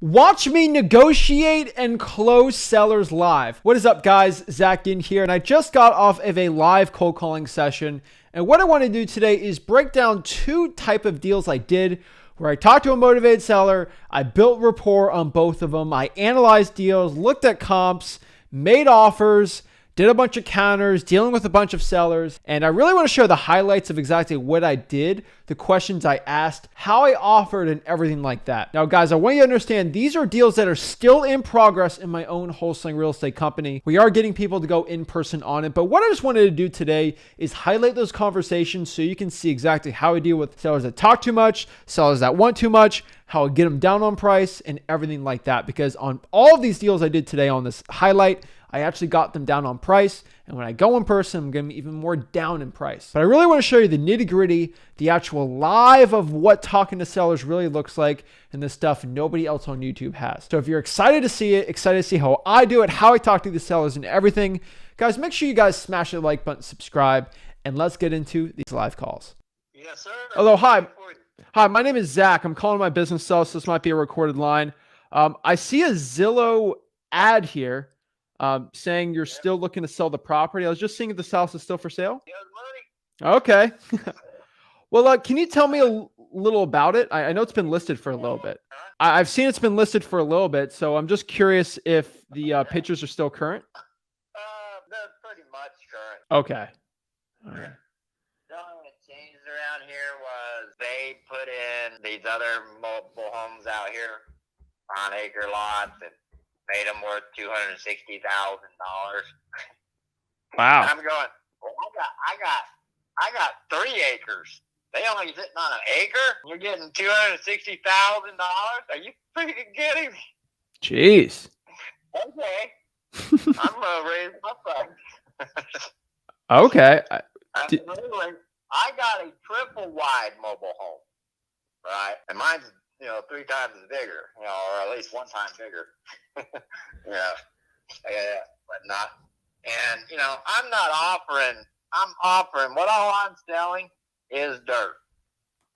Watch me negotiate and close sellers live. What is up, guys? Zach in here, and I just got off of a live cold calling session. And what I want to do today is break down two type of deals I did where I talked to a motivated seller. I built rapport on both of them. I analyzed deals, looked at comps, made offers, did a bunch of counters, dealing with a bunch of sellers. And I really want to show the highlights of exactly what I did, the questions I asked, how I offered, and everything like that. Now, guys, I want you to understand these are deals that are still in progress in my own wholesaling real estate company. We are getting people to go in person on it. But what I just wanted to do today is highlight those conversations so you can see exactly how I deal with sellers that talk too much, sellers that want too much, how I get them down on price, and everything like that. Because on all of these deals I did today on this highlight, I actually got them down on price. And when I go in person, I'm going to be even more down in price. But I really want to show you the nitty gritty, the actual live of what talking to sellers really looks like, and the stuff nobody else on YouTube has. So if you're excited to see it, excited to see how I do it, how I talk to the sellers and everything, guys, make sure you guys smash the like button, subscribe, and let's get into these live calls. Yes, sir. Hello, hi. Hi, my name is Zach. I'm calling my business cell, so this might be a recorded line. I see a Zillow ad here saying you're still looking to sell the property. I was just seeing if this house is still for sale. Money. Okay. Well, can you tell me a little about it? I know it's been listed for a little bit. I've seen it's been listed for a little bit, so I'm just curious if the pictures are still current. They're pretty much current. Okay. All right. The only thing that changed around here was they put in these other multiple homes out here on acre lots and made them worth $260,000. Wow. And I'm going, well, I got 3 acres. They only sitting on an acre. You're getting $260,000. Are you freaking kidding me? Jeez. Okay, I'm gonna raise my price. Okay. Absolutely. I got a triple wide mobile home, right? And mine's 3 times bigger, or at least 1 time bigger. yeah, but not. And I'm not offering. I'm offering what all I'm selling is dirt.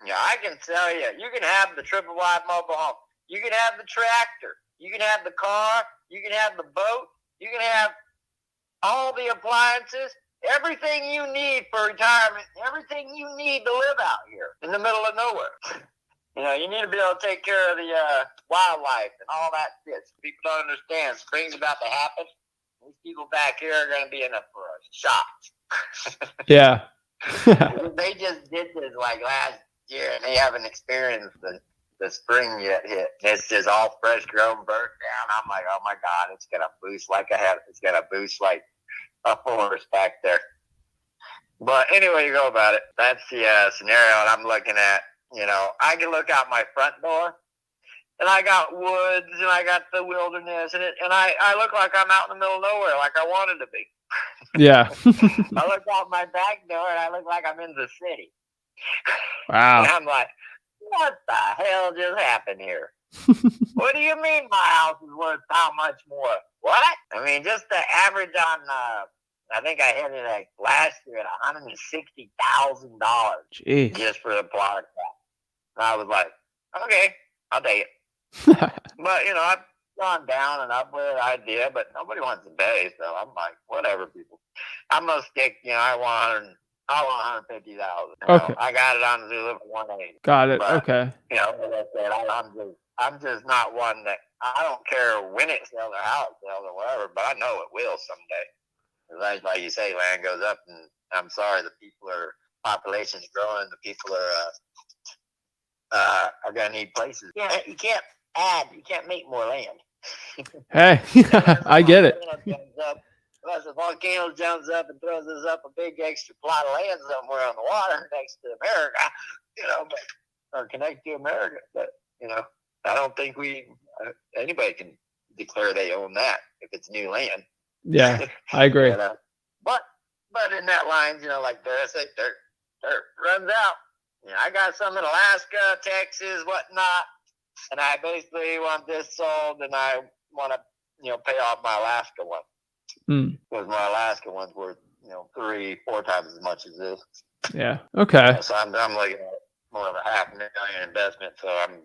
Yeah, I can sell you. You can have the triple wide mobile home. You can have the tractor. You can have the car. You can have the boat. You can have all the appliances. Everything you need for retirement. Everything you need to live out here in the middle of nowhere. You need to be able to take care of the wildlife and all that shit. People don't understand. Spring's about to happen. These people back here are going to be in for a shock. Yeah. They just did this like last year, and they haven't experienced the spring yet hit. It's just all fresh grown, burnt down. I'm like, oh my God, it's going to boost like a head. It's going to boost like a horse back there. But anyway, you go about it. That's the scenario that I'm looking at. I can look out my front door, and I got woods, and I got the wilderness, and I look like I'm out in the middle of nowhere, like I wanted to be. Yeah. I look out my back door, and I look like I'm in the city. Wow. And I'm like, what the hell just happened here? What do you mean my house is worth how much more? What? I mean, just the average on, I think I hit it like last year at $160,000 Jeez. just for the plot of crap. And I was like, okay, I'll take it. But, I've gone down and up with the idea, but nobody wants to pay, so I'm like, whatever, people. I'm going to stick, I want $150,000. Okay. I got it on Zulu for 180. Got it. But, Okay. like I said, I'm just not one that, I don't care when it sells or how it sells or whatever, but I know it will someday. Like you say, land goes up, and I'm sorry, population's growing, the people are going to need places. Yeah, you can't make more land. Hey, I get it. Unless a volcano jumps up and throws us up a big extra plot of land somewhere on the water next to America, or connect to America. But, I don't think anybody can declare they own that if it's new land. Yeah, I agree. But in that lines, like dirt, I say dirt runs out. I got some in Alaska, Texas, whatnot, and I basically want this sold, and I want to, pay off my Alaska one. Because my Alaska one's worth, 3-4 times as much as this. Yeah. Okay. So I'm looking at more of a $500,000 investment. So I'm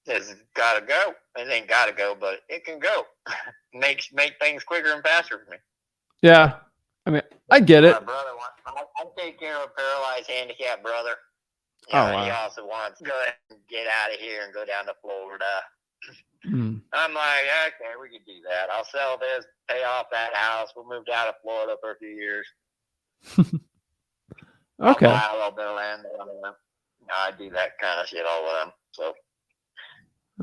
It's gotta go. It ain't gotta go, but it can go. Make things quicker and faster for me. Yeah. I mean, I get My it. brother wants. I take care of a paralyzed, handicapped brother. Oh, He wow. also wants to go ahead and get out of here and go down to Florida. Mm. I'm like, okay, we can do that. I'll sell this, pay off that house. We'll move down to Florida for a few years. I'll Okay. buy a little bit of land. I do that kind of shit all the time. So,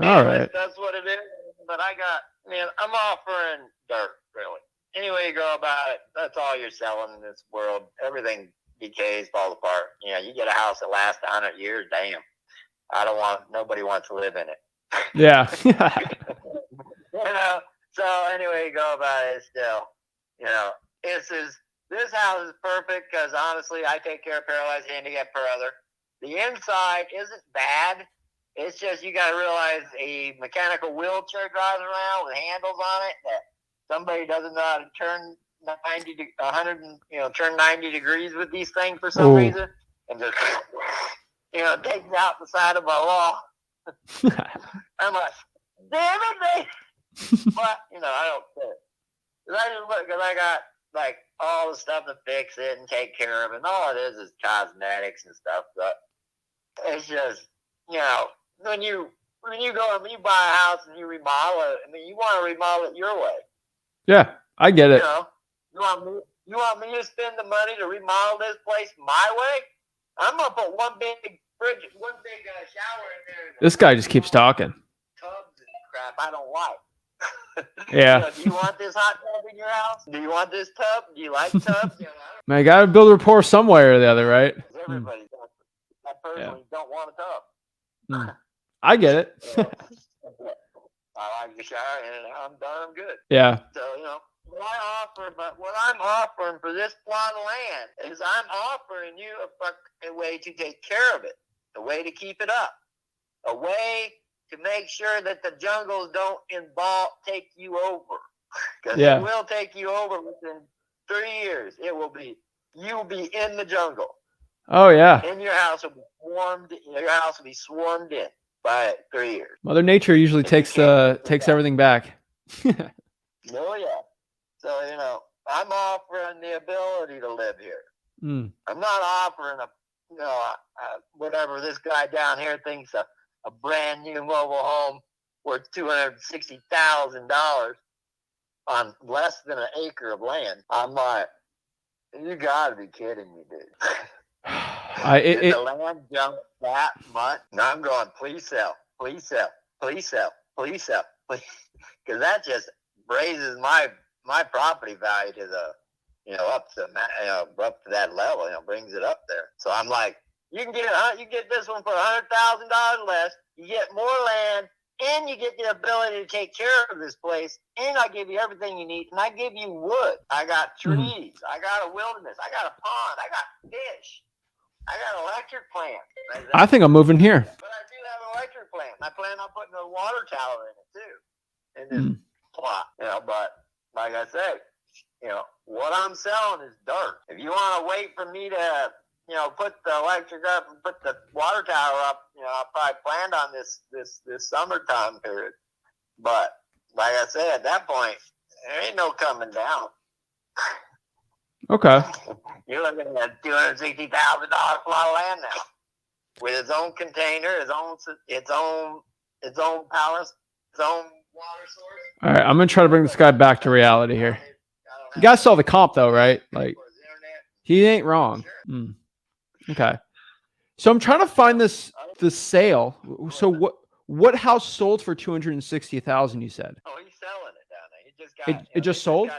All right. that's what it is. But I'm offering dirt, really. Any way you go about it, that's all you're selling in this world. Everything decays, falls apart. You get a house that lasts 100 years, damn. Nobody wants to live in it. Yeah. So anyway you go about it, still, this house is perfect because honestly, I take care of paralyzed, handicapped brother. The inside isn't bad. It's just you got to realize a mechanical wheelchair drives around with handles on it that somebody doesn't know how to turn 90 degrees with these things for some reason, and just takes out the side of my wall. I'm like, damn it, man. But I don't care. Because I got like all the stuff to fix it and take care of it. And all it is cosmetics and stuff. But it's just, when you go and you buy a house and you remodel it, you want to remodel it your way. Yeah, I get it. You want me to spend the money to remodel this place my way? I'm gonna put one big fridge, one big shower in there. This guy just keeps talking. Tubs and crap I don't like. Yeah. Do you want this hot tub in your house? Do you want this tub? Do you like tubs? Man, I got to build rapport some way or the other, right? Everybody does. I personally don't want a tub. I get it. I like the shower and I'm done. I'm good. Yeah. So, what I'm offering for this plot of land is I'm offering you a way to take care of it, a way to keep it up, a way to make sure that the jungles don't take you over. Because it will take you over within 3 years. You'll be in the jungle. Oh, yeah. And your house will be swarmed in by 3 years. Mother Nature usually takes everything back. Oh, yeah. So, I'm offering the ability to live here. I'm not offering whatever this guy down here thinks a brand new mobile home worth $260,000 on less than an acre of land. I'm like, you gotta be kidding me, dude. Did the land jump that much? And I'm going, please sell, please sell, please sell, please sell, please, because that just raises my property value to the up to that level. Brings it up there. So I'm like, you can get this one for $100,000 less. You get more land, and you get the ability to take care of this place, and I give you everything you need, and I give you wood. I got trees. I got a wilderness. I got a pond. I got fish. I got an electric plant. I think I'm moving here. But I do have an electric plant. I plan on putting a water tower in it too, in this plot. But like I said, what I'm selling is dirt. If you want to wait for me to put the electric up and put the water tower up, I probably planned on this summertime period. But like I said, at that point, there ain't no coming down. Okay. You're looking at $260,000 plot of land now, with its own container, its own power, its own water source. All right, I'm gonna try to bring this guy back to reality here. You guys saw the comp though, right? Like, he ain't wrong. Okay. So I'm trying to find the sale. So what house sold for $260,000? You said. Oh, he's selling it down there. He just got it just sold.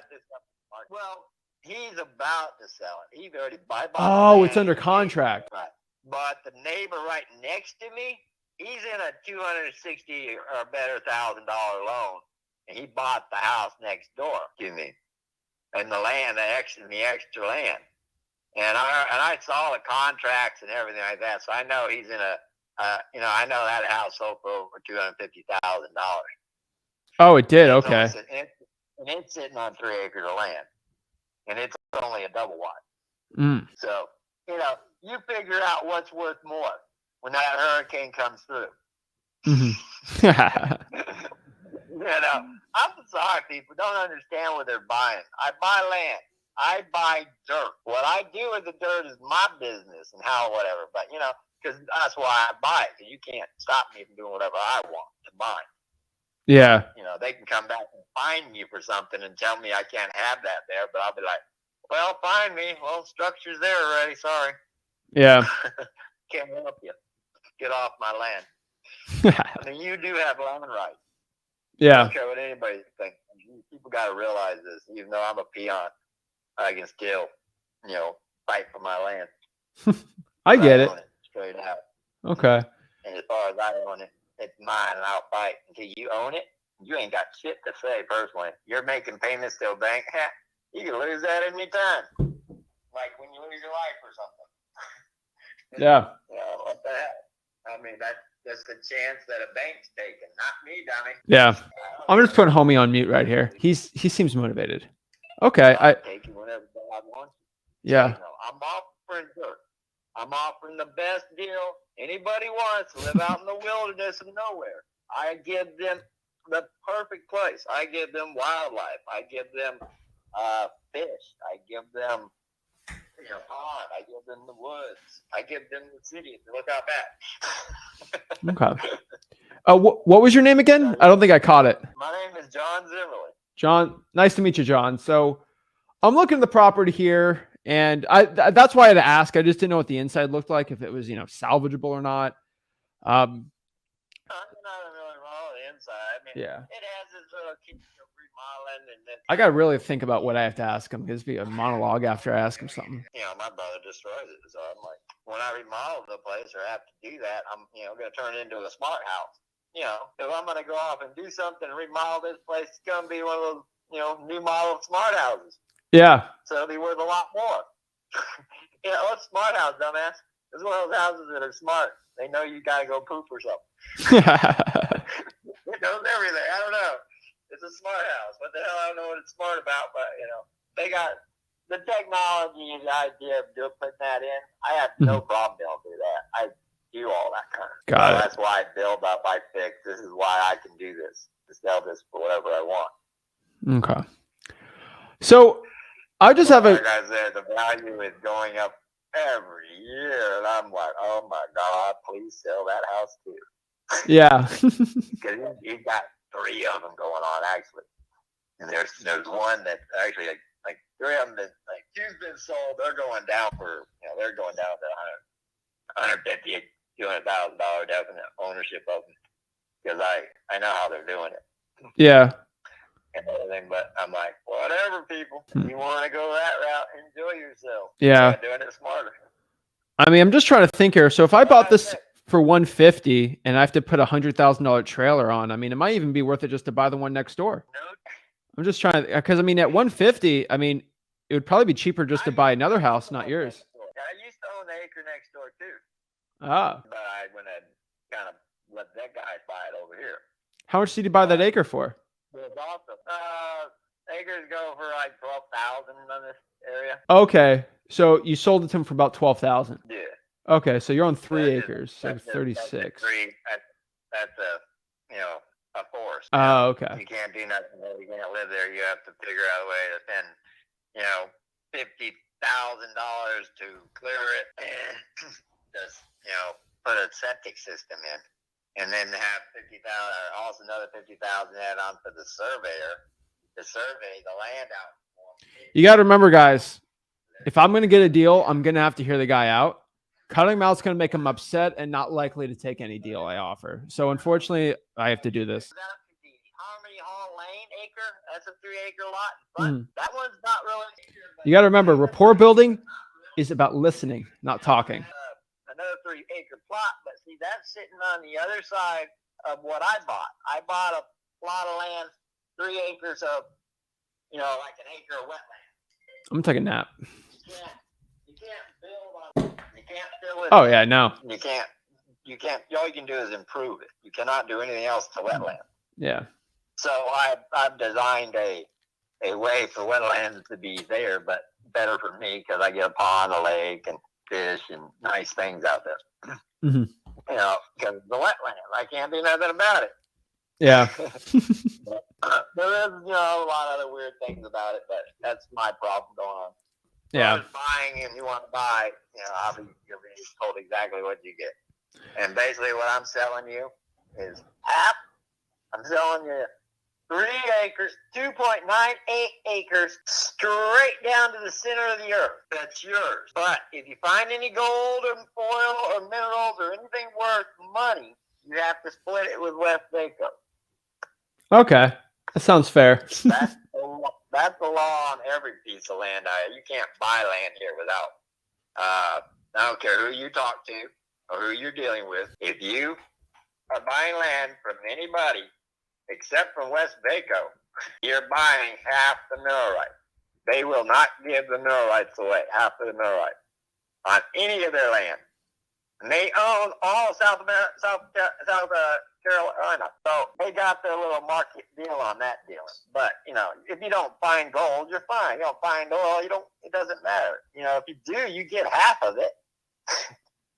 Well, he's about to sell it. He's already bought. Oh, it's under contract. Right. But the neighbor right next to me, he's in a $260,000 or better loan, and he bought the house next door to me, and the land, the extra land. And I saw the contracts and everything like that, so I know he's in I know that house sold for over $250,000. Oh, it did. Okay. And it's sitting on 3 acres of land, and it's only a double wide. So you figure out what's worth more when that hurricane comes through. I'm sorry, people don't understand what they're buying. I buy land. I buy dirt. What I do with the dirt is my business and how whatever. But because that's why I buy it. Because you can't stop me from doing whatever I want to buy. Yeah. They can come back and fine me for something and tell me I can't have that there. But I'll be like, well, fine me. Well, structure's there already. Sorry. Yeah. Can't help you. Get off my land. I mean, you do have land rights. Yeah. I don't care what anybody thinks. People got to realize this. Even though I'm a peon, I can still, fight for my land. I get it. Own it. Straight out. Okay. And as far as I own it, it's mine, and I'll fight until you own it. You ain't got shit to say personally. You're making payments to a bank. You can lose that any time. Like when you lose your life or something. Yeah. What the hell? I mean, that's the chance that a bank's taking, not me, dummy. Yeah. I'm just putting homie on mute right here. He seems motivated. Okay. I'll take you whenever God wants you. Yeah. I'm offering dirt. I'm offering the best deal anybody wants to live out in the wilderness of nowhere. I give them the perfect place. I give them wildlife. I give them fish. I give them pond. I give them the woods. I give them the city if they look out back. Okay. What was your name again? I don't think I caught it. My name is John Zimmerly. John, nice to meet you, John. So I'm looking at the property here, and that's why I had to ask. I just didn't know what the inside looked like, if it was salvageable or not. Not really wrong on the inside. I mean, yeah. It has its little remodeling, and then I gotta really think about what I have to ask him. It's be a monologue after I ask him something. My brother destroys it, so I'm like, when I remodel the place or have to do that, I'm going to turn it into a smart house. If I'm going to go off and do something and remodel this place, it's going to be one of those new model smart houses. Yeah. So it'll be worth a lot more. What's smart house, dumbass? It's one of those houses that are smart. They know you got to go poop or something. It knows everything. I don't know. It's a smart house. What the hell? I don't know what it's smart about, but they got the technology and the idea of putting that in. I have no problem being able to do that. I do all that kind of stuff. Got it. That's why I build up, I fix. This is why I can do this. To sell this for whatever I want. Okay. So I just have like I said, the value is going up every year, and I'm like, oh my God, please sell that house too. Yeah. Because he's got 3 of them going on actually, and there's one that actually like 3 of them that like 2's been sold. They're going down for they're going down to $150,000, $200,000 definite ownership of them, because I know how they're doing it. Yeah. And everything, but I'm like, whatever, people. If you want to go that route, enjoy yourself. Yeah. Doing it smarter. I mean, I'm just trying to think here. So if I bought this for $150,000 and I have to put $100,000 trailer on, I mean, it might even be worth it just to buy the one next door. No. I'm just trying to, because I mean, at $150,000, I mean, it would probably be cheaper just to buy another house, not yours. I used to own the acre next door too. Ah. But I went and kind of let that guy buy it over here. How much did you buy that acre for? It was awesome. Acres go for like $12,000 in this area. Okay, so you sold it to him for about $12,000. Yeah. Okay, so you're on 3 acres, so 36. That's a forest. Oh, okay. You can't do nothing there. You can't live there. You have to figure out a way to spend, $50,000 to clear it and just, put a septic system in. And then have $50,000, or also another $50,000 add on for the surveyor to survey the land out. You got to remember, guys, if I'm going to get a deal, I'm going to have to hear the guy out. Cutting him out is going to make him upset and not likely to take any deal I offer. So unfortunately, I have to do this. Harmony Hall Lane acre, that's a 3-acre lot. But that one's not really. You got to remember, rapport building is about listening, not talking. Another 3-acre plot, but see, that's sitting on the other side of what I bought. I bought a plot of land, 3 acres of, like an acre of wetland. I'm taking a nap. You can't build on. You can't fill it. Oh yeah, no. You can't. All you can do is improve it. You cannot do anything else to wetland. Yeah. So I've designed a way for wetlands to be there, but better for me because I get a pond, a lake, and fish and nice things out there. you know, because it's the wetland. I can't do nothing about it. Yeah. There is, you know, a lot of other weird things about it, but that's my problem going on. Yeah. As buying, and you want to buy, you know, you'll be told exactly what you get. And basically, what I'm selling you is half. I'm selling you 3 acres, 2.98 acres, straight down to the center of the earth. That's yours. But if you find any gold or oil or minerals or anything worth money, you have to split it with West Waco. Okay. That sounds fair. That's the law on every piece of land. You can't buy land here without. I don't care who you talk to or who you're dealing with. If you are buying land from anybody except from West Waco, you're buying half the mineral rights. They will not give the mineral rights away, half of the mineral rights, on any of their land. And they own all South Carolina. So they got their little market deal on that deal. But, you know, if you don't find gold, you're fine. You don't find oil, it doesn't matter. You know, if you do, you get half of it.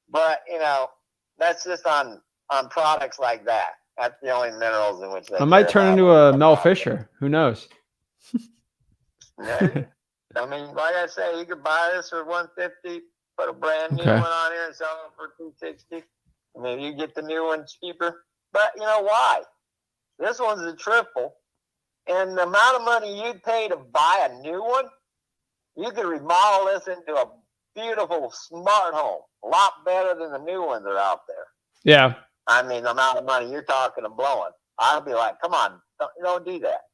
But, you know, that's just on products like that. That's the only minerals in which they I might turn into a Mel Fisher. Who knows? Yeah. I mean, like I say, you could buy this for $150, put a brand new one on here and sell it for $260. I mean, you get the new one cheaper. But you know why? This one's a triple. And the amount of money you'd pay to buy a new one, you could remodel this into a beautiful, smart home. A lot better than the new ones that are out there. Yeah. I mean, the amount of money you're talking of blowing. I'd be like, come on, don't do that.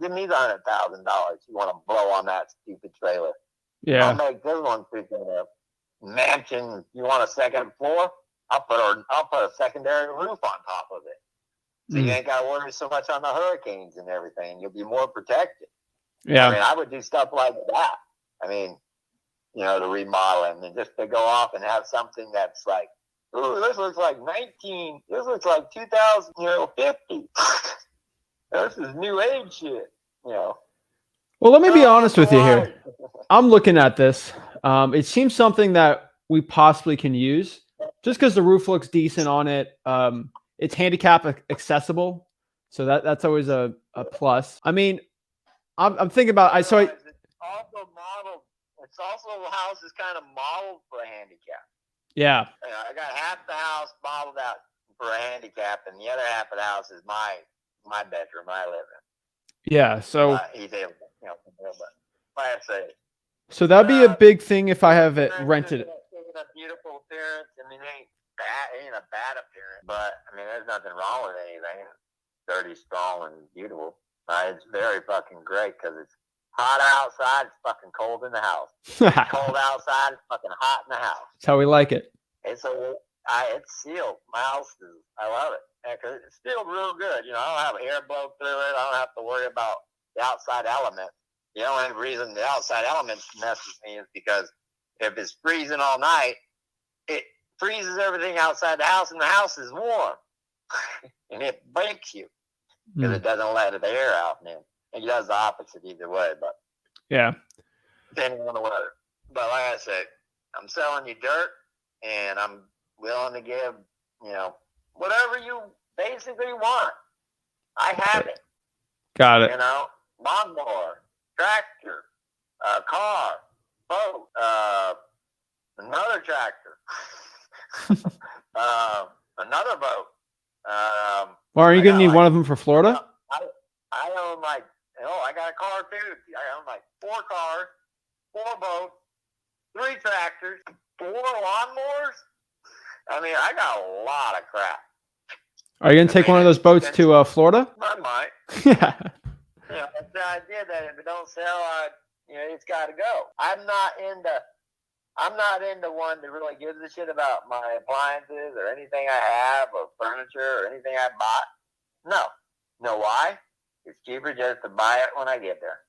Give me the $100,000 you want to blow on that stupid trailer. Yeah. I'll make this one freaking mansion. You want a second floor? I'll put a secondary roof on top of it. So you ain't got to worry so much on the hurricanes and everything. You'll be more protected. Yeah. I mean, I would do stuff like that. I mean, you know, to remodel and just to go off and have something that's like, ooh, this looks like 2050. This is new age shit, you know. Well, let me be honest with you here. I'm looking at this. It seems something that we possibly can use just because the roof looks decent on it. It's handicap accessible. So that's always a plus. I mean, I'm thinking about, it's also modeled. It's also the house is kind of modeled for a handicap. Yeah. I got half the house modeled out for a handicap, and the other half of the house is my bedroom I live in. Yeah. So he's able, you know, but I say. So that'd be a big thing if I have it rented. It's a beautiful appearance. I mean, it ain't a bad appearance, but I mean, there's nothing wrong with anything. It's dirty, strong, and beautiful. It's very fucking great because it's hot outside. It's fucking cold in the house. It's cold outside. It's fucking hot in the house. That's how we like it. It's sealed. My house is. I love it. Yeah, 'cause it's sealed real good. You know, I don't have air blow through it. I don't have to worry about the outside element. The only reason the outside element messes me is because if it's freezing all night, it freezes everything outside the house, and the house is warm, and it breaks you because it doesn't let the air out. And it does the opposite either way. But yeah, depending on the weather. But like I said, I'm selling you dirt, and I'm willing to give, you know, whatever you basically want. I have it. Got it. You know, lawnmower, tractor, car, boat, another tractor, another boat. Well, are you going to need one of them for Florida? I own like, I got a car too. I own like 4 cars, 4 boats, 3 tractors, 4 lawnmowers. I mean, I got a lot of crap. Are you going to take one of those boats to Florida? I might. Yeah. Yeah, that's the idea that if it don't sell, it's got to go. I'm not into one that really gives a shit about my appliances or anything I have or furniture or anything I bought. No. You know why? It's cheaper just to buy it when I get there.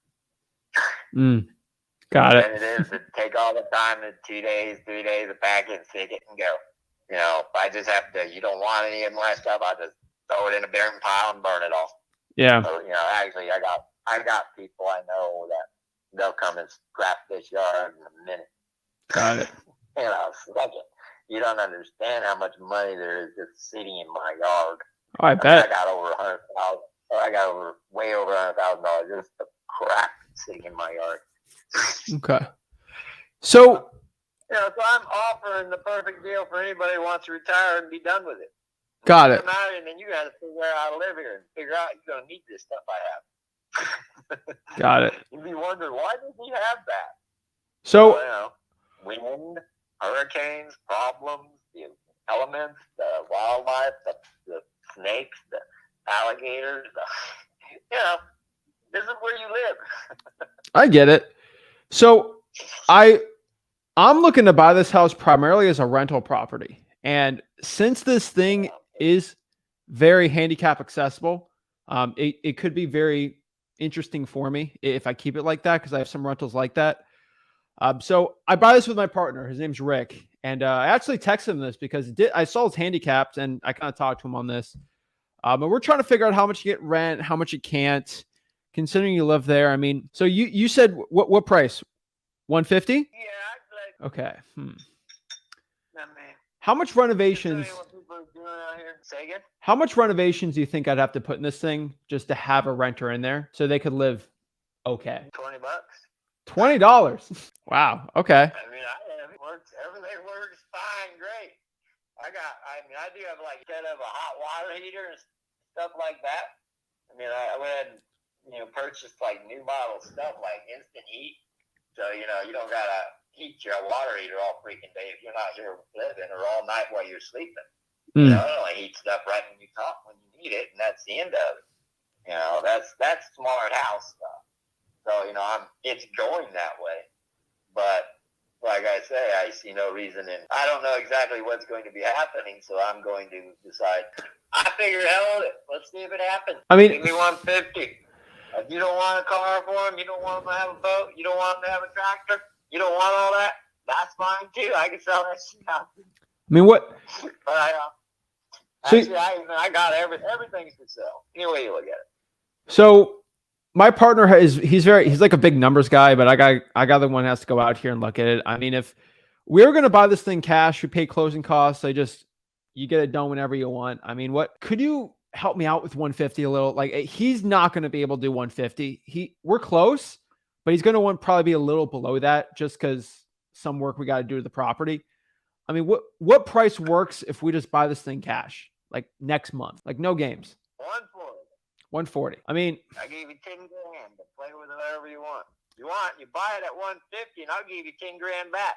Got it. And it is to take all the time, in 2 days, 3 days, to pack it, stick it, and go. You know, if I just have to, you don't want any of my stuff, I just throw it in a burning pile and burn it all. Yeah. So, you know, actually, I got people I know that they'll come and scrap this yard in a minute. Got it. You know, second. You don't understand how much money there is just sitting in my yard. Oh, I bet. I got over $100,000. I got way over $100,000 just the crap sitting in my yard. Okay. So, So I'm offering the perfect deal for anybody who wants to retire and be done with it. got it. Come out and then you got to figure out how to live here and figure out you're going to need this stuff I have. Got it. You'd be wondering, why does he have that? So, wind, hurricanes, problems, the elements, the wildlife, the snakes, the alligators. This is where you live. I get it. So, I'm looking to buy this house primarily as a rental property. And since this thing is very handicap accessible, it could be very interesting for me if I keep it like that, because I have some rentals like that. So I buy this with my partner. His name's Rick. And I actually texted him this because I saw his handicapped and I kind of talked to him on this. And we're trying to figure out how much you get rent, how much you can't, considering you live there. I mean, so you said what price? 150? Yeah. Okay. Man. How much renovations? How much renovations do you think I'd have to put in this thing just to have a renter in there so they could live okay? $20. $20. Wow. Okay. I mean, everything works fine, great. I do have like kind of a hot water heater and stuff like that. I mean, I went and purchased like new model stuff like instant heat. So, you don't got to heat your water heater all freaking day if you're not here living or all night while you're sleeping. It only heats stuff right when you need it, and that's the end of it. That's smart house stuff. So, it's going that way. But like I say, I see no reason I don't know exactly what's going to be happening, so I'm going to decide. I figure, hell with it. Let's see if it happens. I mean, give me 150. If you don't want a car for them, you don't want them to have a boat, you don't want them to have a tractor, you don't want all that, that's fine too. I can sell that shit out. I mean, what? But I got everything's for sale. Any way you look at it. So my partner he's like a big numbers guy, but I got the one that has to go out here and look at it. I mean, if we were going to buy this thing cash, we pay closing costs. You get it done whenever you want. I mean, what could you help me out with 150 a little? Like, he's not going to be able to do 150. We're close, but he's going to probably be a little below that just because some work we got to do to the property. I mean, what price works if we just buy this thing cash, like next month, like no games? 140. I mean, I gave you 10 grand to play with it whatever you want. You buy it at 150 and I'll give you 10 grand back.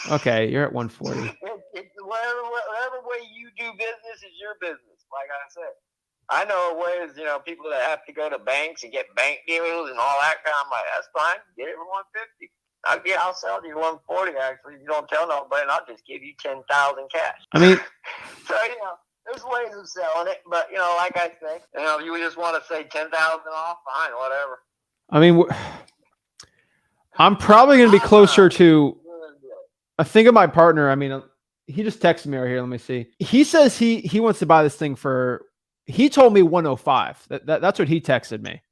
Okay, you're at 140. Whatever way you do business is your business. Like I said, I know ways, people that have to go to banks and get bank deals and all that kind of money. That's fine. Get it for 150. I'll sell you 140 actually. You don't tell nobody, and I'll just give you 10,000 cash. I mean, so there's ways of selling it, but like I say, if you just want to say 10,000 off, fine, whatever. I mean, I'm probably going to be closer to. I think of my partner. I mean, he just texted me right here. Let me see. He says he wants to buy this thing for. He told me 105. That's what he texted me,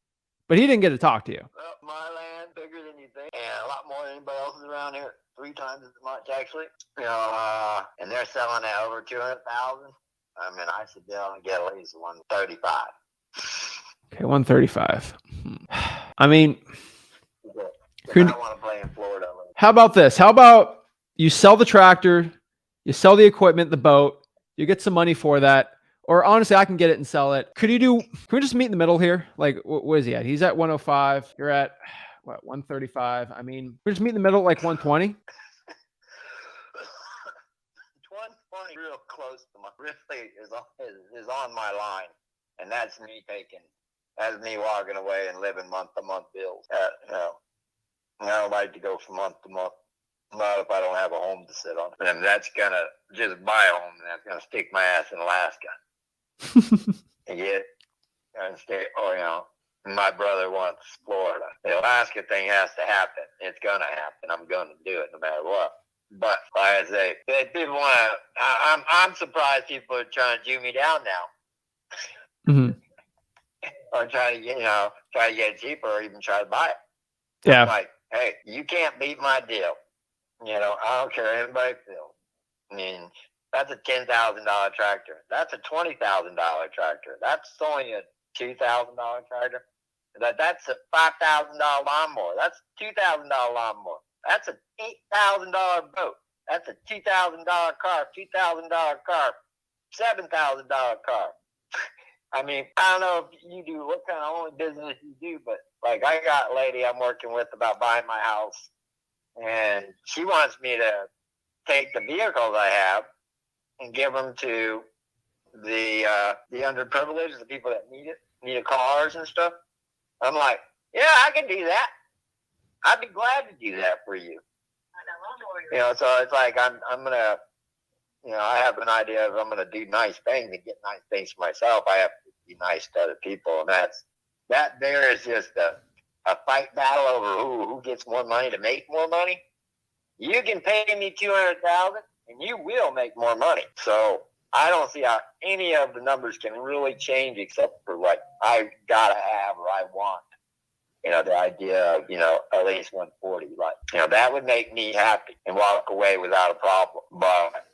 but he didn't get to talk to you. Well, my land bigger than you think, and a lot more than anybody else's around here. 3 times as much actually. And they're selling at over 200,000. I mean, I should be able to get at least 135. Okay, 135. I mean, I don't want to play in Florida. How about this? How about you sell the tractor, you sell the equipment, the boat, you get some money for that. Or honestly, I can get it and sell it. Can we just meet in the middle here? Like, what is he at? He's at 105. You're at, what, 135? I mean, we just meet in the middle, like 120. 120 real close to my, really is on my line. And that's me walking away and living month-to-month bills. I don't like to go from month to month. Not if I don't have a home to sit on. And that's going to just buy a home, and that's going to stick my ass in Alaska. And stay, my brother wants Florida. The Alaska thing has to happen. It's going to happen. I'm going to do it no matter what. But like I say, people want to, I'm surprised people are trying to Jew me down now. Mm-hmm. Or try to get it cheaper or even try to buy it. Yeah. I'm like, hey, you can't beat my deal. I don't care how anybody feels. I mean, that's a $10,000 tractor. That's a $20,000 tractor. That's only a $2,000 tractor. That's a $5,000 lawnmower. That's a $2,000 lawnmower. That's a $8,000 boat. That's a $2,000 car, $2,000 car, $7,000 car. I mean, I don't know if you do what kind of only business you do, but like I got a lady I'm working with about buying my house, and she wants me to take the vehicles I have and give them to the underprivileged, the people that need cars and stuff. I'm like, yeah, I can do that. I'd be glad to do that for you. So it's like I'm gonna, I have an idea of I'm gonna do nice things and get nice things for myself. I have to be nice to other people, and that there is just a fight battle over who gets more money to make more money. You can pay me $200,000, and you will make more money. So I don't see how any of the numbers can really change except for like I gotta have or I want. The idea of, at least 140, like, that would make me happy and walk away without a problem. But,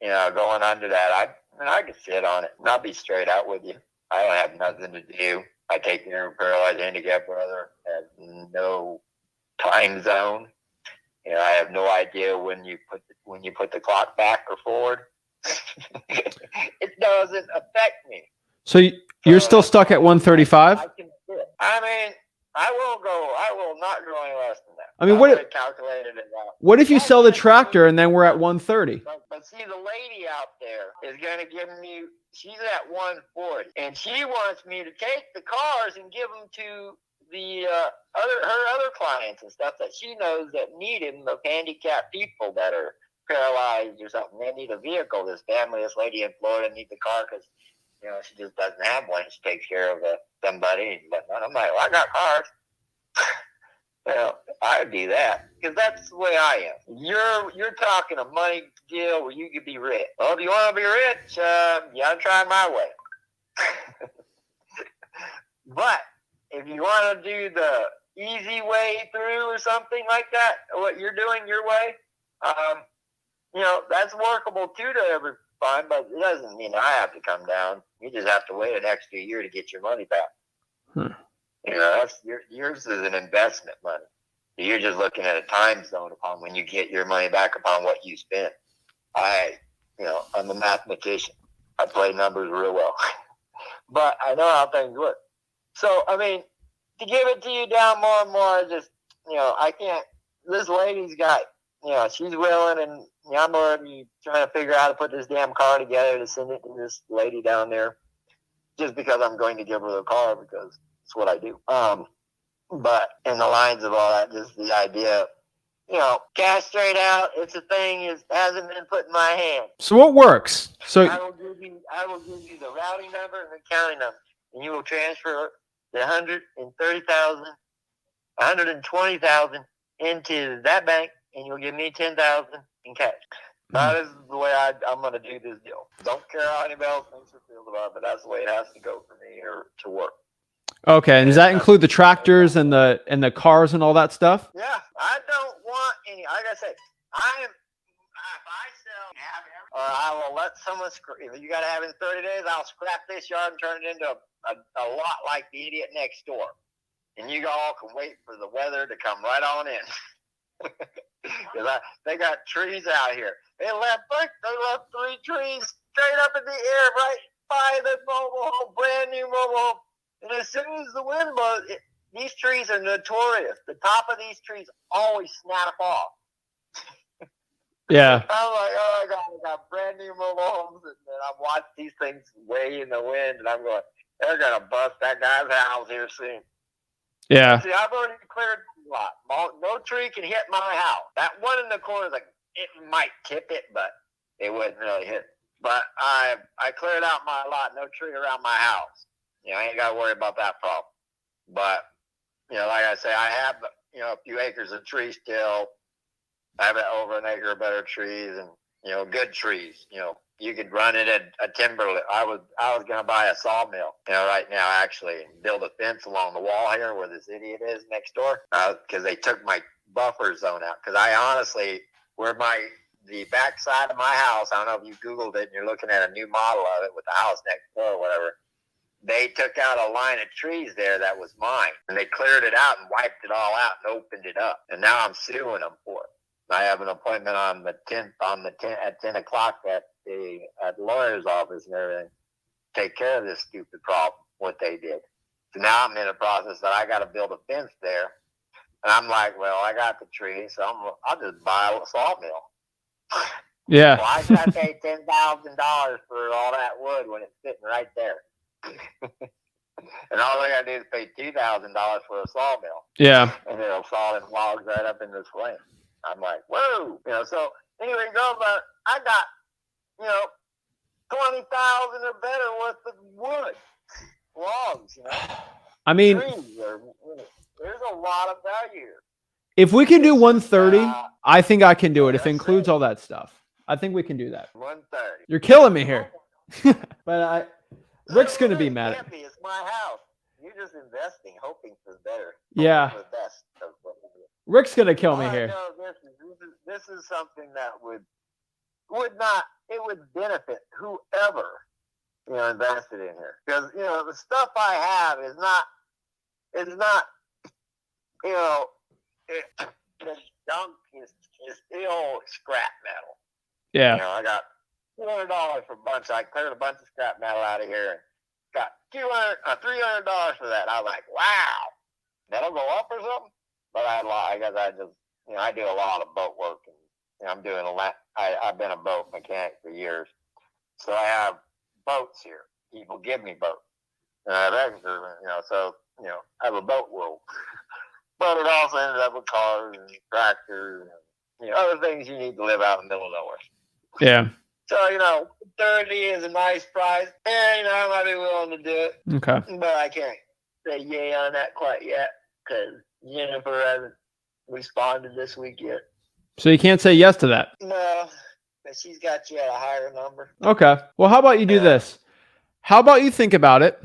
going under that, I could sit on it. And I'll be straight out with you. I don't have nothing to do. I take care of a paralyzed handicapped brother, has no time zone. I have no idea when you put the clock back or forward. It doesn't affect me. So you're still stuck at 135? I can sit. I mean, I will not go any less than that. I mean, what if you sell the tractor and then we're at 130? But see, the lady out there is going to give me, she's at 140, and she wants me to take the cars and give them to her other clients and stuff that she knows that need them, the handicapped people that are paralyzed or something. They need a vehicle. This lady in Florida needs a car because she just doesn't have one. She takes care of somebody. But I'm like, well, I got cars. I'd do that because that's the way I am. You're talking a money deal where you could be rich. Well, if you want to be rich, you got to try my way. But if you want to do the easy way through or something like that, what you're doing your way, that's workable too to every fine, but it doesn't mean I have to come down. You just have to wait an extra year to get your money back. That's yours is an investment money. You're just looking at a time zone upon when you get your money back upon what you spent. I'm a mathematician. I play numbers real well, but I know how things work. So, I mean, to give it to you down more and more, I can't. This lady's got, she's willing, and I'm already trying to figure out how to put this damn car together to send it to this lady down there, just because I'm going to give her the car because it's what I do. But in the lines of all that, just the idea, cash straight out, it's a thing, it hasn't been put in my hand. So what works? So I will give you the routing number and the county number, and you will transfer the $120,000 into that bank, and you'll give me $10,000 in cash. That is the way I'm going to do this deal. Don't care how anybody else thinks or feels about it, but that's the way it has to go for me or to work. Okay, and does that include the tractors and the cars and all that stuff? Yeah, I don't want any. Like I said, if I sell, or I will let someone. If you got to have it in 30 days, I'll scrap this yard and turn it into a lot like the idiot next door, and you all can wait for the weather to come right on in. Because they got trees out here. They left 3 trees straight up in the air right by the mobile home, brand new mobile home. And as soon as the wind blows, these trees are notorious. The top of these trees always snap off. Yeah. I'm like, oh my God, I got brand new mobile homes, and I'm watching these things way in the wind, and I'm going, they're going to bust that guy's house here soon. Yeah. See, I've already cleared a lot. No tree can hit my house. That one in the corner, it might tip it, but it wouldn't really hit it. But I cleared out my lot, no tree around my house. I ain't got to worry about that problem. But, like I say, I have, a few acres of trees still. I have over an acre of better trees and, good trees. You could run it at a timber. I was going to buy a sawmill, right now, actually, and build a fence along the wall here where this idiot is next door. Because they took my buffer zone out. Because I honestly, where my the back side of my house. I don't know if you Googled it and you're looking at a new model of it with the house next door or whatever. They took out a line of trees there that was mine, and they cleared it out and wiped it all out and opened it up. And now I'm suing them for it. I have an appointment on the 10th, at 10 o'clock at the lawyer's office and everything. Take care of this stupid problem, what they did. So now I'm in a process that I got to build a fence there. And I'm like, well, I got the tree, so I'll just buy a sawmill. Yeah. Why should I pay $10,000 for all that wood when it's sitting right there? And all I gotta do is pay $2,000 for a sawmill. Yeah. And it'll saw them logs right up in this flame. I'm like, whoa. So anyway, I got, 20,000 or better worth of wood. Logs, I mean, there's a lot of value here. If we can do 130, I think I can do it. If it includes all that stuff, I think we can do that. 130. You're killing me here. But Rick's going to be mad at me. It's my house. You're just investing, hoping for better. Yeah. For the best. Rick's going to kill me here. This is something that would benefit whoever, invested in here. Because, the stuff I have is not, the junk is still scrap metal. Yeah. I got $200 for a bunch. I cleared a bunch of scrap metal out of here and got $300 for that. I was like, wow, that'll go up or something. But I guess I just, I do a lot of boat work, and I'm doing a lot. I've been a boat mechanic for years, so I have boats here. People give me boats, and I have extras, so I have a boat world. But it also ended up with cars and tractors and other things you need to live out in the middle of nowhere. Yeah. So, 30 is a nice price. And, I might be willing to do it. Okay. But I can't say yay on that quite yet because Jennifer hasn't responded this week yet. So you can't say yes to that? No, but she's got you at a higher number. Okay. Well, how about you do this? How about you think about it?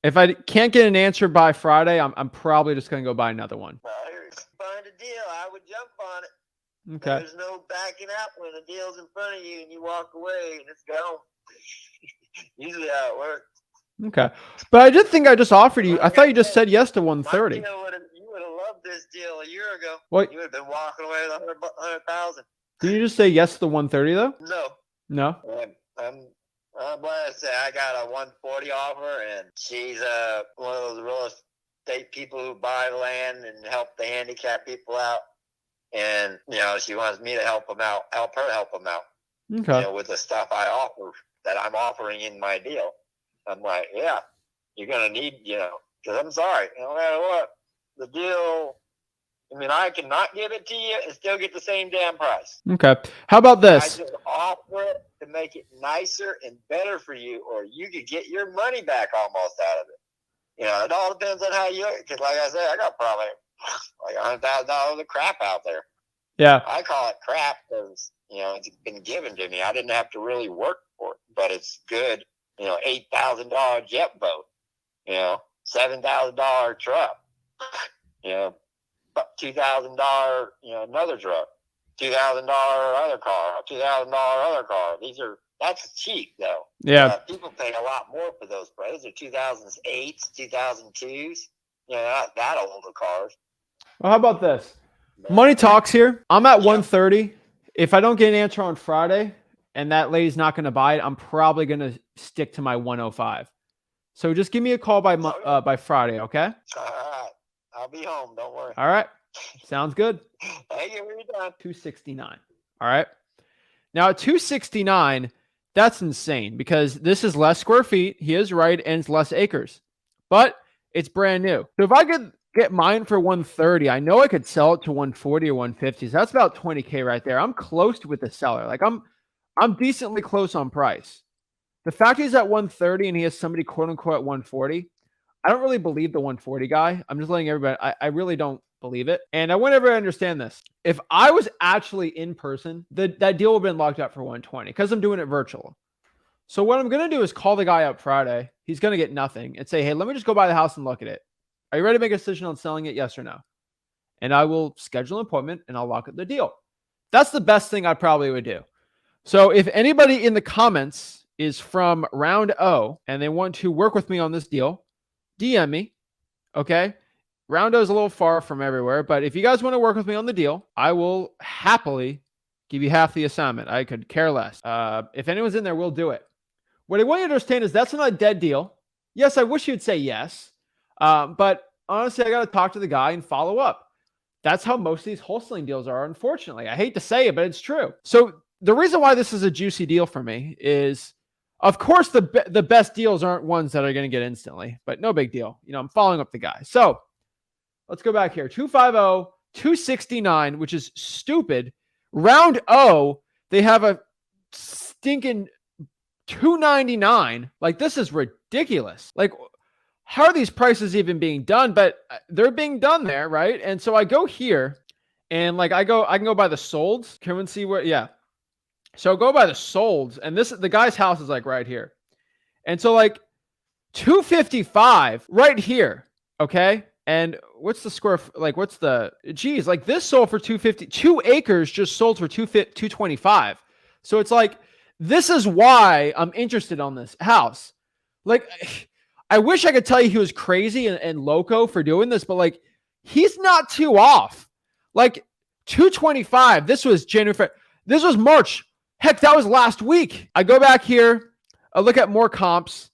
If I can't get an answer by Friday, I'm probably just going to go buy another one. Well, find a deal. I would jump on it. Okay. There's no backing up when the deal's in front of you and you walk away and it's gone. Usually how it works. Okay. But I did think I just offered you. I thought you just said yes to 130. You would have loved this deal a year ago. What? You would have been walking away with 100,000. Did you just say yes to the 130 though? No. No. I'm glad to say I got a 140 offer, and she's one of those real estate people who buy land and help the handicapped people out. And, she wants me to help her help them out. Okay. With the stuff I offer that I'm offering in my deal. I'm like, yeah, you're going to need, because I'm sorry, no matter what, the deal, I can not give it to you and still get the same damn price. Okay. How about this? I just offer it to make it nicer and better for you, or you could get your money back almost out of it. It all depends on how you, because like I said, I got probably like $100,000 of crap out there. Yeah. I call it crap because, it's been given to me. I didn't have to really work for it, but it's good. $8,000 jet boat, $7,000 truck, $2,000, another truck, $2,000 other car, $2,000 other car. That's cheap though. Yeah. People pay a lot more for those prices. They're 2008s, 2002s. Not that old of cars. Well, how about this? Money talks here. I'm at 130. If I don't get an answer on Friday and that lady's not going to buy it, I'm probably going to stick to my 105. So just give me a call by Friday, okay? All right. I'll be home. Don't worry. All right. Sounds good. Thank you for your time. 269. All right. Now at 269, that's insane because this is less square feet. He is right. And it's less acres, but it's brand new. So if I could get mine for 130, I know I could sell it to 140 or 150. So that's about 20K right there. I'm close with the seller. Like I'm decently close on price. The fact he's at 130 and he has somebody quote unquote at 140. I don't really believe the 140 guy. I'm just letting everybody, I really don't believe it. And I want everybody to understand this. If I was actually in person, that deal would have been locked up for 120 because I'm doing it virtual. So what I'm going to do is call the guy up Friday. He's going to get nothing and say, hey, let me just go by the house and look at it. Are you ready to make a decision on selling it? Yes or no? And I will schedule an appointment and I'll lock up the deal. That's the best thing I probably would do. So if anybody in the comments is from round O and they want to work with me on this deal, DM me. Okay. Round O is a little far from everywhere, but if you guys want to work with me on the deal, I will happily give you half the assignment. I could care less. If anyone's in there, we'll do it. What I want you to understand is that's not a dead deal. Yes, I wish you'd say yes. But honestly, I got to talk to the guy and follow up. That's how most of these wholesaling deals are, unfortunately. I hate to say it, but it's true. So the reason why this is a juicy deal for me is, of course, the best deals aren't ones that are going to get instantly, but no big deal. You know, I'm following up the guy. So let's go back here. 250, 269, which is stupid. Round O, they have a stinking 299. Like, this is ridiculous. Like, how are these prices even being done? But they're being done there, right? And so I go here and like I can go by the solds. Can we see where? Yeah. So go by the solds, and the guy's house is like right here. And so like 255 right here. Okay. And what's the square? Like, what's the, geez, like this sold for 250, 2 acres just sold for 225. So it's like, this is why I'm interested on this house. Like, I wish I could tell you he was crazy and loco for doing this, but like, he's not too off. Like 225, this was January, this was March. Heck, that was last week. I go back here, I look at more comps,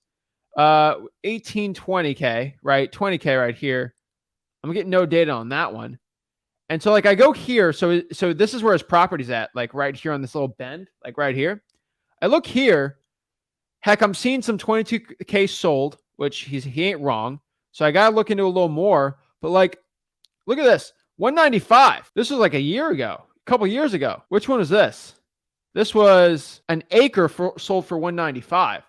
18, 20K, right? 20K right here. I'm getting no data on that one. And so like I go here, so this is where his property's at, like right here on this little bend, like right here. I look here, heck, I'm seeing some 22K sold, which he ain't wrong. So I got to look into a little more, but like, look at this, 195. This was like a year ago, a couple years ago. Which one is this? This was an acre sold for 195.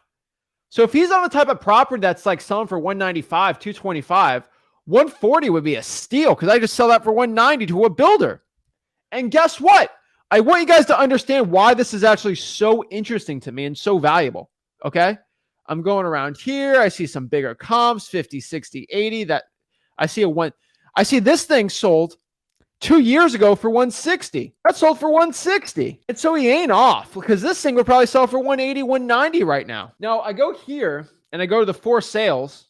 So if he's on the type of property that's like selling for 195, 225, 140 would be a steal because I just sell that for 190 to a builder. And guess what? I want you guys to understand why this is actually so interesting to me and so valuable. Okay. I'm going around here. I see some bigger comps, 50, 60, 80. That I see this thing sold 2 years ago for 160. That sold for 160. And so he ain't off because this thing would probably sell for 180, 190 right now. Now I go here and I go to the for sales.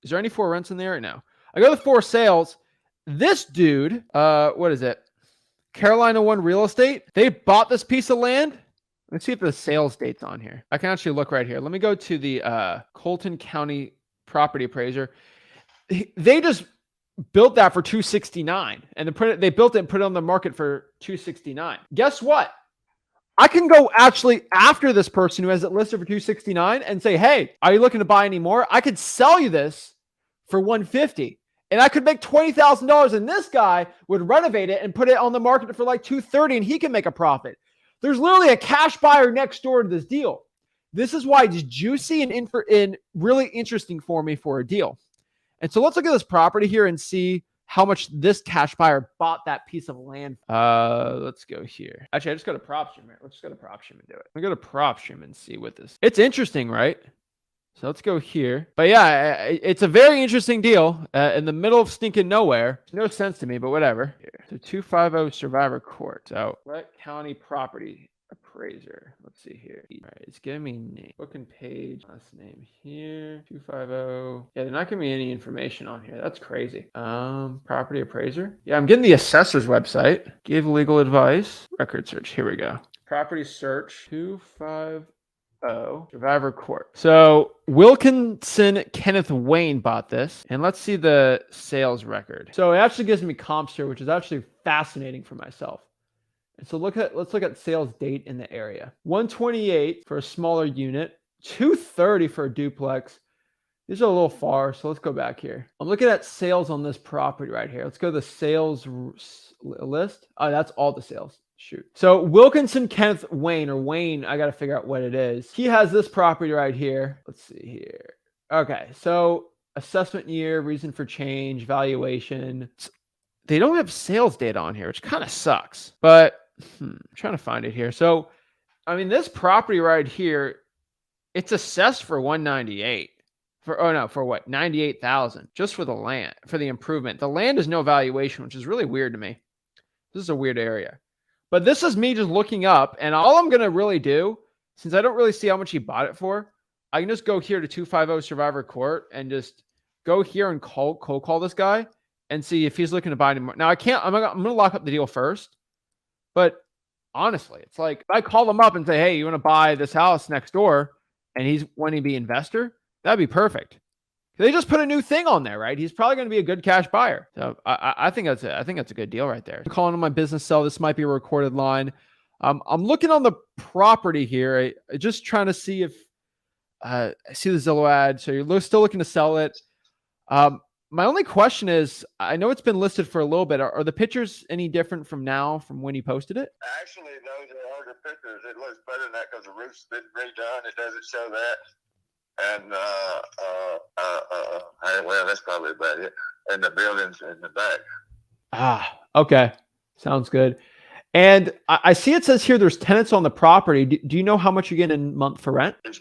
Is there any for rents in there right now? I go to the for sales. This dude, what is it? Carolina One Real Estate. They bought this piece of land. Let's see if the sales date's on here. I can actually look right here. Let me go to the Colton County property appraiser. They just built that for 269 and they built it and put it on the market for 269. Guess what? I can go actually after this person who has it listed for 269 and say, hey, are you looking to buy any more? I could sell you this for 150 and I could make $20,000 and this guy would renovate it and put it on the market for like 230 and he can make a profit. There's literally a cash buyer next door to this deal. This is why it's juicy and really interesting for me for a deal. And so let's look at this property here and see how much this cash buyer bought that piece of land. Let's go here. Actually, I just go to PropStream here. Let's just go to PropStream and do it. Let me go to PropStream and see what this. It's interesting, right? So let's go here. But yeah, it's a very interesting deal in the middle of stinking nowhere. No sense to me, but whatever. Here. So 250 Survivor Court. So what county property appraiser? Let's see here. All right, it's giving me name. Booking page. Last name here. 250. Yeah, they're not giving me any information on here. That's crazy. Property appraiser. Yeah, I'm getting the assessor's website. Give legal advice. Record search. Here we go. Property search. 250. Survivor Court. So Wilkinson Kenneth Wayne bought this, and let's see the sales record. So it actually gives me comps here, which is actually fascinating for myself. And so let's look at sales date in the area. 128 for a smaller unit, 230 for a duplex. These are a little far, so let's go back here. I'm looking at sales on this property right here. Let's go to the sales list. Oh, that's all the sales. Shoot. So Wilkinson Kenneth Wayne, or Wayne, I got to figure out what it is. He has this property right here. Let's see here. Okay. So assessment year, reason for change, valuation. They don't have sales data on here, which kind of sucks, but I'm trying to find it here. So, I mean, this property right here, it's assessed for 198 for what? 98,000 just for the land, for the improvement. The land is no valuation, which is really weird to me. This is a weird area. But this is me just looking up, and all I'm gonna really do, since I don't really see how much he bought it for, I can just go here to 250 Survivor Court and just go here and cold call this guy and see if he's looking to buy anymore. Now I can't. I'm gonna lock up the deal first, but honestly, it's like if I call him up and say, "Hey, you want to buy this house next door?" and he's wanting to be investor, that'd be perfect. They just put a new thing on there, right? He's probably going to be a good cash buyer. So I think that's a good deal right there. I'm calling on my business cell. This might be a recorded line. I'm looking on the property here, just trying to see if I see the Zillow ad. So you're still looking to sell it. My only question is, I know it's been listed for a little bit. Are the pictures any different from now from when you posted it? Actually, those are older pictures. It looks better than that because the roof's been redone. It doesn't show that. And well, that's probably about it. And the buildings in the back. Ah, okay. Sounds good. And I see it says here there's tenants on the property. Do you know how much you get in month for rent? Yeah.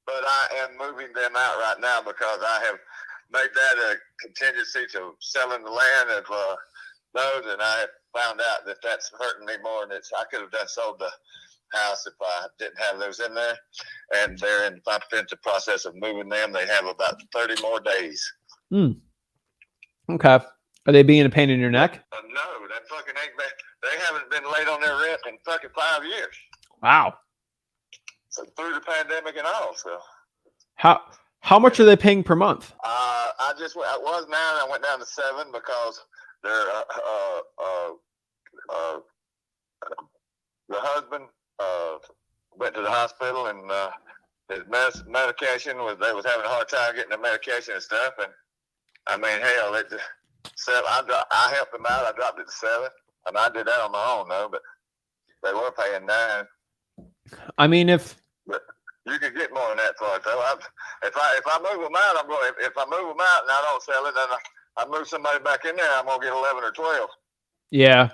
But I am moving them out right now because I have made that a contingency to selling the land of those, and I have found out that that's hurting me more than I could have sold the house if I didn't have those in there. And they're in the process of moving them. They have about 30 more days. Okay. Are they being a pain in your neck? No, that fucking ain't bad. They haven't been late on their rent in fucking 5 years. Wow. So through the pandemic and all. So how much are they paying per month? I was 9. I went down to 7 because they're the husband went to the hospital, and his medication they was having a hard time getting the medication and stuff. And I mean, hell, I helped them out. I dropped it to 7, and I did that on my own though. But they were paying 9. I mean, but you can get more than that for it though. If I move them out, I'm going. If I move them out and I don't sell it, then I move somebody back in there, I'm gonna get 11 or 12. Yeah.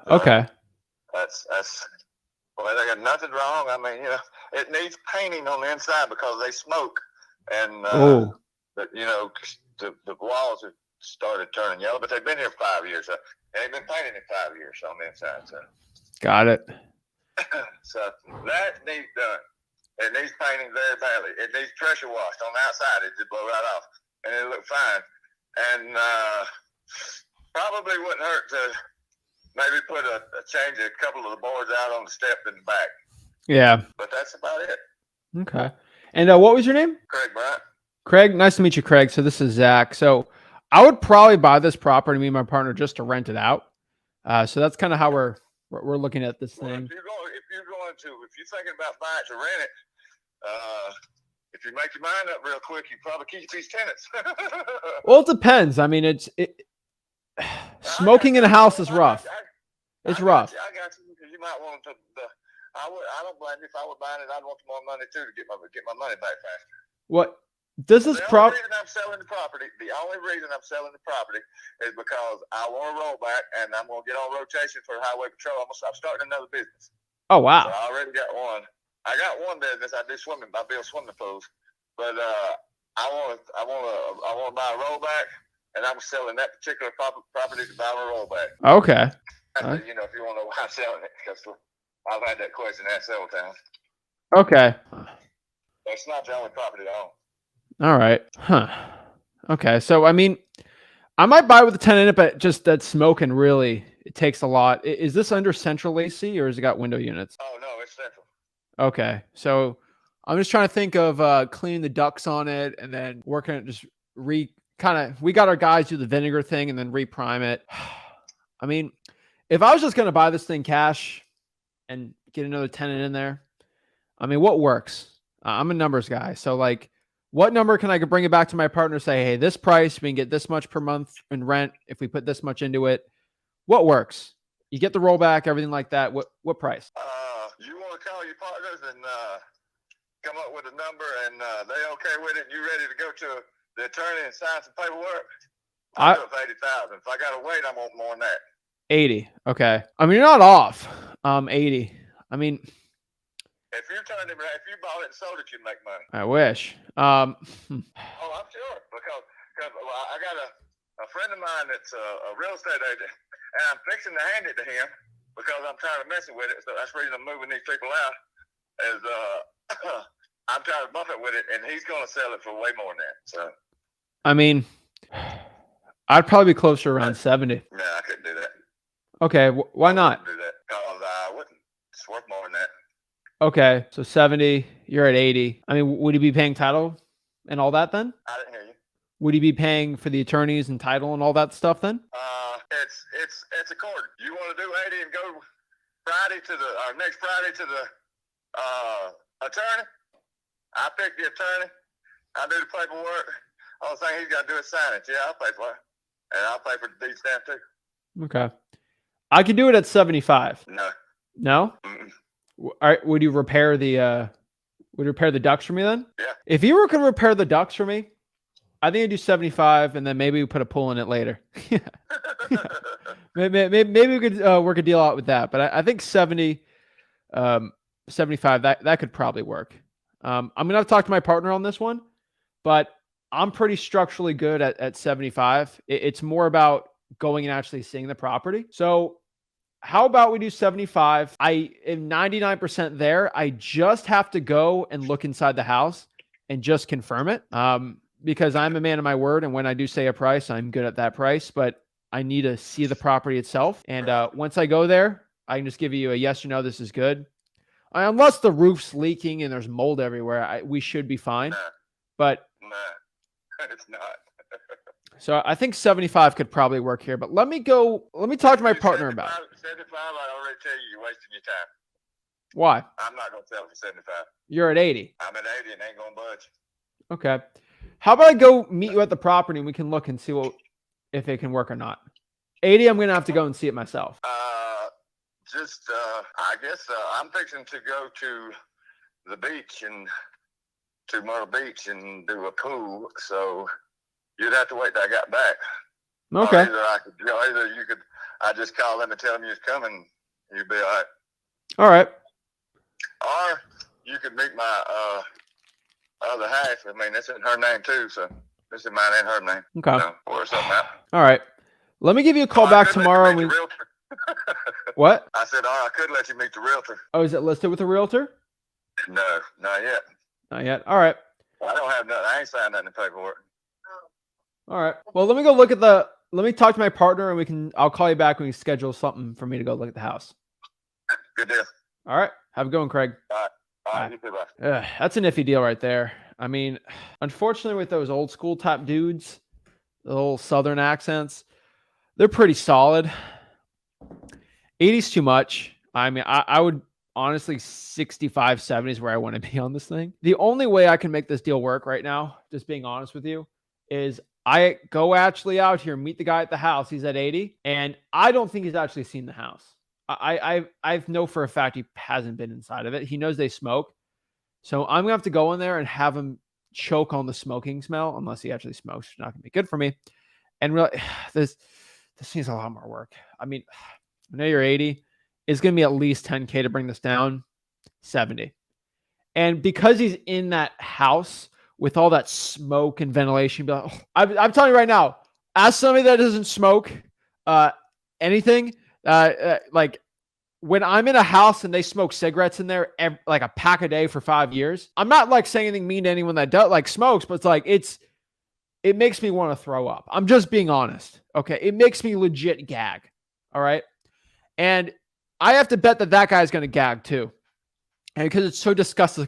Okay. That's well, they got nothing wrong. I mean, it needs painting on the inside because they smoke, and but the walls have started turning yellow. But they've been here 5 years. So they've been painting in 5 years on the inside. So got it. So that needs done. It needs painting very badly. It needs pressure washed on the outside. It just blow right off, and it look fine. And probably wouldn't hurt to maybe put change a couple of the boards out on the step in the back. Yeah. But that's about it. Okay. And what was your name? Craig Bryant. Craig, nice to meet you, Craig. So this is Zach. So I would probably buy this property, me and my partner, just to rent it out. So that's kind of how we're looking at this thing. If you're thinking about buying it to rent it, if you make your mind up real quick, you probably keep these tenants. Well, it depends. I mean, smoking in a house is rough. It's rough. I got you because you might want to. I don't blame you. If I were buying it, I'd want more money too to get my money back faster. What does this property? The only reason I'm selling the property is because I want to roll back, and I'm going to get on rotation for highway patrol. I'm starting another business. Oh wow! So I already got one. I got one business. I do swimming. I build swimming pools. But I want to buy a rollback, and I'm selling that particular property to buy a rollback. Okay. If you want to know why I'm selling it, because I've had that question asked several times. Okay. It's not the only property I own. All right. Huh. Okay. So, I mean, I might buy with a tenant in it, but just that smoking really, it takes a lot. Is this under central AC or has it got window units? Oh, no, it's central. Okay. So I'm just trying to think of cleaning the ducts on it and then working it, just we got our guys do the vinegar thing and then reprime it. I mean, if I was just going to buy this thing cash and get another tenant in there, I mean, what works? I'm a numbers guy. So like, what number can I bring it back to my partner? Say, hey, this price, we can get this much per month in rent. If we put this much into it, what works? You get the rollback, everything like that. What price? You want to call your partners and come up with a number, and they okay with it. You ready to go to the attorney and sign some paperwork? I'll do it for 80,000. If I got to wait, I want more than that. 80. Okay. I mean, you're not off. 80. I mean, if you bought it and sold it, you'd make money. I wish. Oh, I'm sure because I got a friend of mine that's a real estate agent, and I'm fixing to hand it to him because I'm tired of messing with it. So that's the reason I'm moving these people out. Is I'm trying to buff it with it, and he's going to sell it for way more than that. So, I mean, I'd probably be closer around 70. No, I couldn't do that. Okay, why not? I wouldn't do that because I wouldn't. It's worth more than that. Okay, so 70, you're at 80. I mean, would he be paying title and all that then? I didn't hear you. Would he be paying for the attorneys and title and all that stuff then? It's a court. You want to do 80 and go Friday to the next Friday to the attorney? I pick the attorney. I do the paperwork. All the thing he's got to do is sign it. Yeah, I'll pay for it, and I'll pay for the deed stamp too. Okay, I could do it at 75. No. No. Mm-mm. All right, would you repair the ducts for me then? Yeah. If you were going to repair the ducts for me, I think I'd do 75, and then maybe we put a pool in it later. Yeah. Maybe we could work a deal out with that. But I think 70, 75, that could probably work. I'm going to have to talk to my partner on this one, but I'm pretty structurally good at 75. It's more about going and actually seeing the property. So how about we do 75? I am 99% there. I just have to go and look inside the house and just confirm it. Because I'm a man of my word. And when I do say a price, I'm good at that price, but I need to see the property itself. And once I go there, I can just give you a yes or no, this is good. Unless the roof's leaking and there's mold everywhere, we should be fine. Nah. But no, it's not. So I think 75 could probably work here. But let me talk to my partner about it. 75, I already tell you, you're wasting your time. Why? I'm not going to sell it for 75. You're at 80. I'm at 80 and ain't going to budge. Okay. How about I go meet you at the property and we can look and see if it can work or not. 80, I'm going to have to go and see it myself. I guess I'm fixing to go to the beach and to Myrtle Beach and do a pool. So you'd have to wait till I got back. Okay. Or either you could, I just call them and tell them you're coming. You'd be all right. All right. Or you could meet my other half. I mean, this is her name too, so this is mine and her name. Okay. So, or something out. All right. Let me give you a call back tomorrow. What? I said, I could let you meet the realtor. Oh, is it listed with a realtor? No, not yet. Not yet. All right. I don't have nothing. I ain't signed nothing in paperwork. All right. Well, let me go look at let me talk to my partner and I'll call you back when we schedule something for me to go look at the house. Good deal. All right. Have a good one, Craig. All right. You too, bye. That's an iffy deal right there. I mean, unfortunately with those old school type dudes, the whole Southern accents, they're pretty solid. 80's too much. I mean, I would honestly 65, 70 is where I want to be on this thing. The only way I can make this deal work right now, just being honest with you, is I go actually out here, meet the guy at the house. He's at 80, and I don't think he's actually seen the house. I know for a fact he hasn't been inside of it. He knows they smoke. So I'm going to have to go in there and have him choke on the smoking smell, unless he actually smokes. It's not going to be good for me. And really, this needs a lot more work. I mean, I know you're 80. It's going to be at least 10K to bring this down. 70. And because he's in that house with all that smoke and ventilation, be like, oh, I'm telling you right now, as somebody that doesn't smoke anything, like when I'm in a house and they smoke cigarettes in there, like a pack a day for 5 years, I'm not like saying anything mean to anyone that does like smokes, but it's like, it makes me want to throw up. I'm just being honest. Okay. It makes me legit gag. All right. And I have to bet that guy is going to gag too. And because it's so disgusting,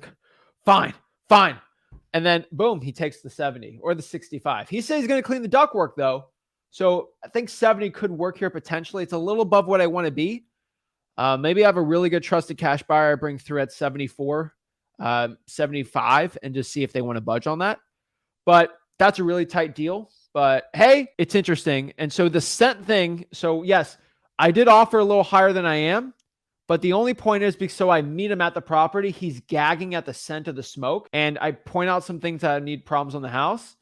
fine. And then boom, he takes the 70 or the 65. He says he's going to clean the ductwork though. So I think 70 could work here potentially. It's a little above what I want to be. Maybe I have a really good trusted cash buyer I bring through at 74, 75 and just see if they want to budge on that. But that's a really tight deal. But hey, it's interesting. And so the scent thing. So yes, I did offer a little higher than I am. But the only point is because so I meet him at the property, he's gagging at the scent of the smoke. And I point out some things that need problems on the house.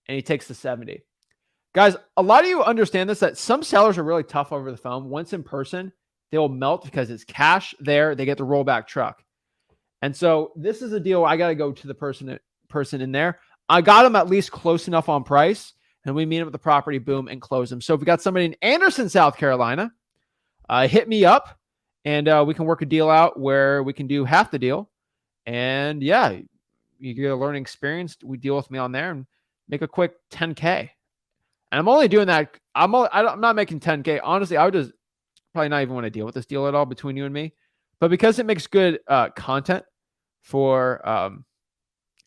And he takes the 70. Guys, a lot of you understand this, that some sellers are really tough over the phone. Once in person, they will melt because it's cash there. They get the rollback truck. And so this is a deal. I got to go to the person in there. I got him at least close enough on price. and we meet them at the property, boom, and close them. So if we got somebody in Anderson, South Carolina, hit me up, and we can work a deal out where we can do half the deal. And yeah, you get a learning experience. We deal with me on there and make a quick 10K. And I'm only doing that. I'm not making 10K. Honestly, I would just probably not even want to deal with this deal at all between you and me. But because it makes good content for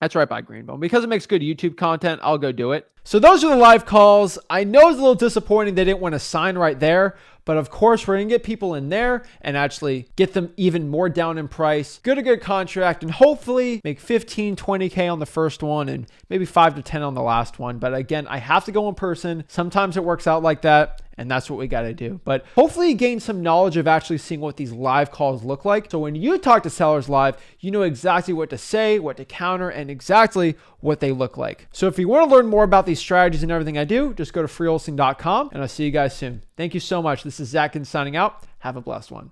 that's right by Greenville. Because it makes good YouTube content, I'll go do it. So those are the live calls. I know it's a little disappointing they didn't want to sign right there, but of course we're going to get people in there and actually get them even more down in price, get a good contract, and hopefully make 15, 20K on the first one and maybe 5 to 10 on the last one. But again, I have to go in person. Sometimes it works out like that, and that's what we got to do. But hopefully you gain some knowledge of actually seeing what these live calls look like. So when you talk to sellers live, you know exactly what to say, what to counter, and exactly what they look like. So if you want to learn more about these strategies and everything I do, just go to freewholesaling.com, and I'll see you guys soon. Thank you so much. This is Zach signing out. Have a blessed one.